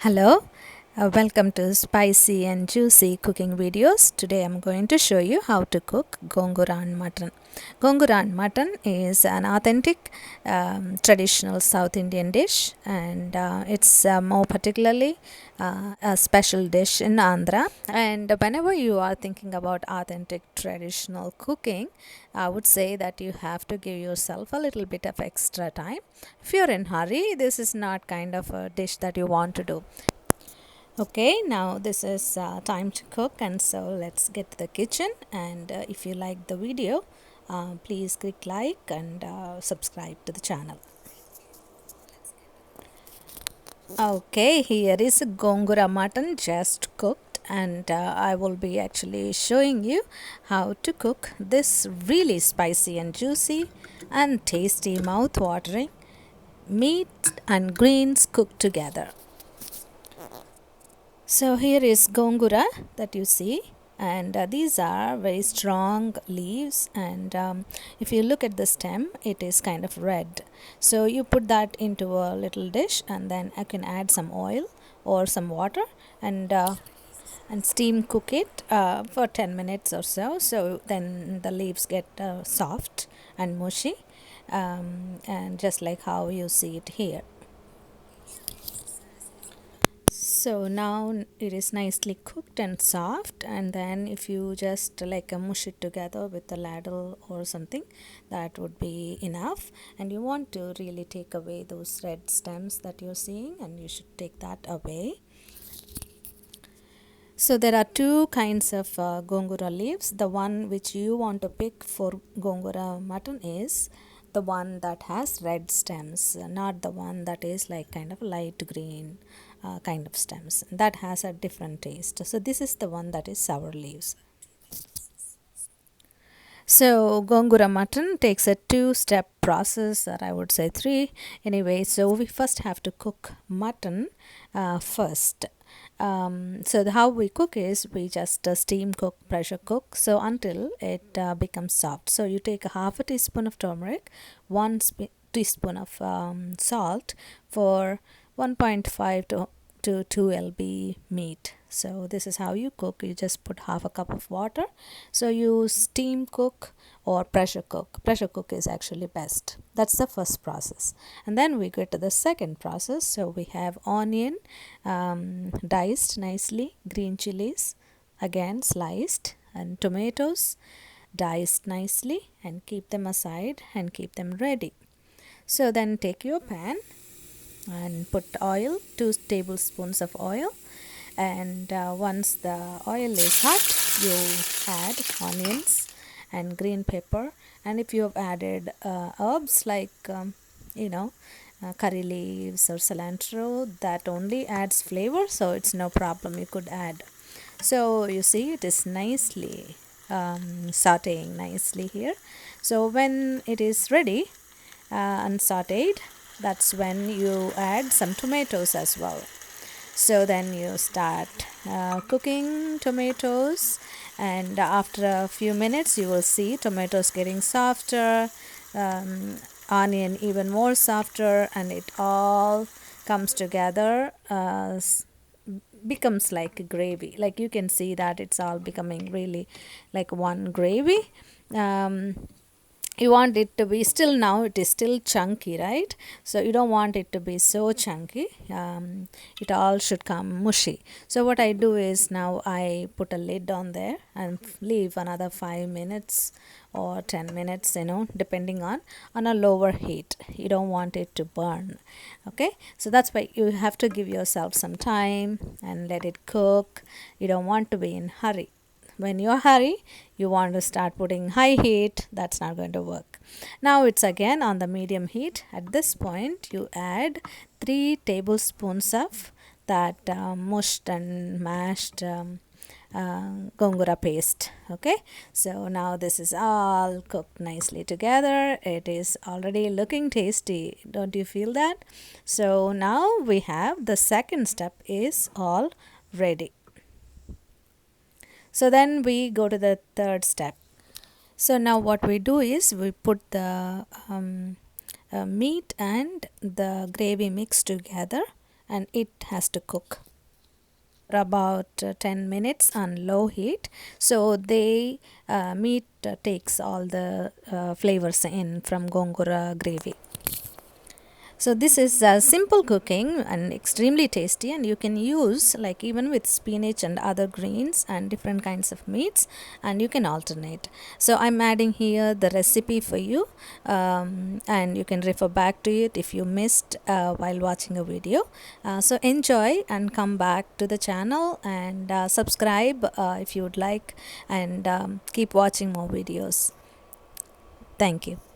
Hello, welcome to Spicy and Juicy Cooking Videos. Today I'm going to show you how to cook gongura and mutton. Gongura and mutton is an authentic traditional South Indian dish, and it's more particularly a special dish in Andhra. And whenever you are thinking about authentic traditional cooking, I would say that you have to give yourself a little bit of extra time. If you're in hurry, this is not kind of a dish that you want to do. Okay, now this is time to cook, and so let's get to the kitchen. And if you like the video, please click like and subscribe to the channel. Okay, here is gongura mutton just cooked, and I will be actually showing you how to cook this really spicy and juicy and tasty mouth watering meat and greens cooked together. So here is gongura that you see, and these are very strong leaves, and if you look at the stem, it is kind of red. So you put that into a little dish, and then I can add some oil or some water, and steam cook it for 10 minutes or so. So then the leaves get soft and mushy, and just like how you see it here. So now it is nicely cooked and soft, and then if you just like mush it together with a ladle or something, that would be enough. And you want to really take away those red stems that you're seeing, and you should take that away. So there are two kinds of gongura leaves. The one which you want to pick for gongura mutton is the one that has red stems, not the one that is like kind of light green kind of stems. That has a different taste. So this is the one that is sour leaves. So gongura mutton takes a two-step process, or I would say three. Anyway, so we first have to cook mutton first. So how we cook is we just steam cook, pressure cook, so until it becomes soft. So you take a half a teaspoon of turmeric, one teaspoon of salt for 1.5 to 2 lb meat. So this is how you cook. You just put half a cup of water. So you steam cook or pressure cook. Pressure cook is actually best. That's the first process. And then we get to the second process. So we have onion diced nicely, green chilies again sliced, and tomatoes diced nicely, and keep them aside and keep them ready. So then take your pan and put oil, 2 tablespoons of oil, and once the oil is hot, you add onions and green pepper. And if you have added herbs like curry leaves or cilantro, that only adds flavor, so it's no problem, you could add. So you see it is nicely sauteing nicely here. So when it is ready and sauteed, that's when you add some tomatoes as well. So then you start cooking tomatoes, and after a few minutes you will see tomatoes getting softer, onion even more softer, and it all comes together, becomes like a gravy. Like you can see that it's all becoming really like one gravy. You want it to be still, now it is still chunky, right? So you don't want it to be so chunky. It all should come mushy. So what I do is now I put a lid on there and leave another 5 minutes or 10 minutes, depending on a lower heat. You don't want it to burn. Okay, so that's why you have to give yourself some time and let it cook. You don't want to be in hurry. When you hurry, you want to start putting high heat, that's not going to work. Now it's again on the medium heat. At this point you add 3 tablespoons of that mushed and mashed gongura paste. Okay, so now this is all cooked nicely together. It is already looking tasty, don't you feel that? So now we have the second step is all ready. So then we go to the third step. So now what we do is we put the meat and the gravy mix together and it has to cook for about 10 minutes on low heat, so the meat takes all the flavors in from gongura gravy. So this is simple cooking and extremely tasty, and you can use like even with spinach and other greens and different kinds of meats, and you can alternate. So I'm adding here the recipe for you, and you can refer back to it if you missed while watching a video. So enjoy and come back to the channel and subscribe if you would like, and keep watching more videos. Thank you.